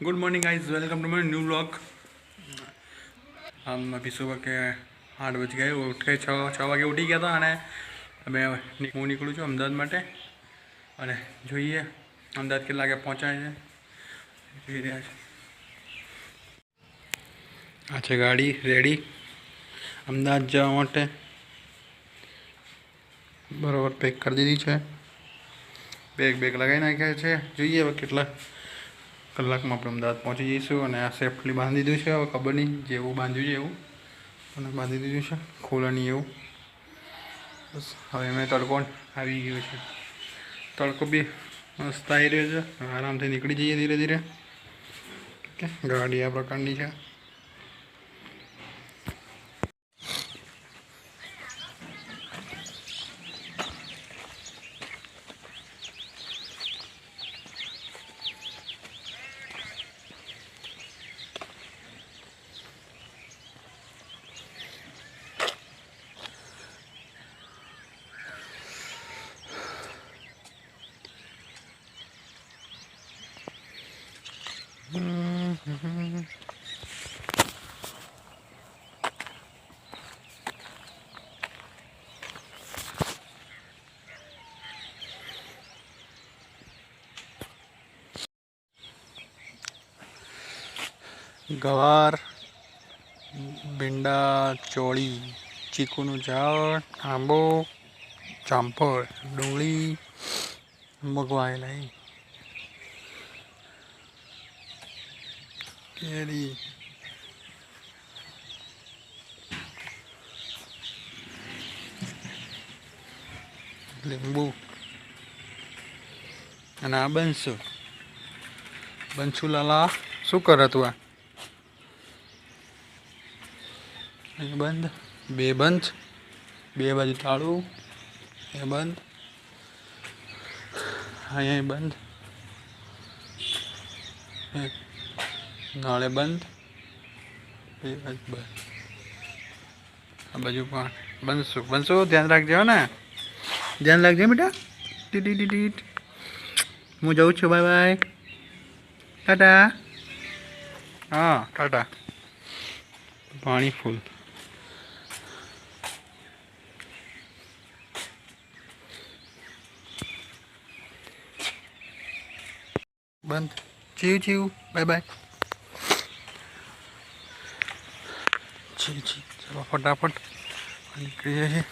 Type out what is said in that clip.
Good morning guys, welcome to my new blog. हम अभी सुबह के 8 बज गए, उठ के 6 વાગે ઉઠી ગયા હતા અને અમે હું નીકળું છું અમદાવાદ માટે અને જોઈએ અમદાવાદ કેટલા વાગે પહોંચાય છે જોઈ રહ્યા છે। આ છે ગાડી રેડી અમદાવાદ જવા માટે, બરાબર પેક કરી દીધી છે, બેગ લગાવી નાખ્યા છે। જોઈએ હવે કેટલા કલાકમાં આપણે અમદાવાદ પહોંચી જઈશું અને આ સેફલી બાંધી દીધું છે। હવે ખબર નહીં જેવું બાંધ્યું છે એવું અને બાંધી દીધું છે, ખોલે નહીં એવું। બસ હવે મેં તડકો આવી ગયો છે, તડકો બી મસ્ત આવી રહ્યો છે, આરામથી નીકળી જઈએ ધીરે ધીરે। ઓકે, ગાડી આ પ્રકારની છે। गवार, भींडा, चोળી, चीकूનું ઝાડ, આંબો, જામફળ, ડુંગળી, મગવાયેલા કેરી, લીંબુ અને આ બંસુલાલા શું કરે તું? આ બંધ, બે બંધ, બે બાજુ તાળું, એ બંધ, અહીંયા બંધ, નાળે બંધ, બે બાજુ બંધ, આ બાજુ પણ બનશું ધ્યાન રાખજો ને, ધ્યાન રાખજો બેટા। ટીટ હું જાઉં છું, બાય બાય, ટાટા। હા ટાટા। પાણી ફૂલ બંધ, ચીવ બાય બાય, ચલો ફટાફટ નીકળી જાય છે।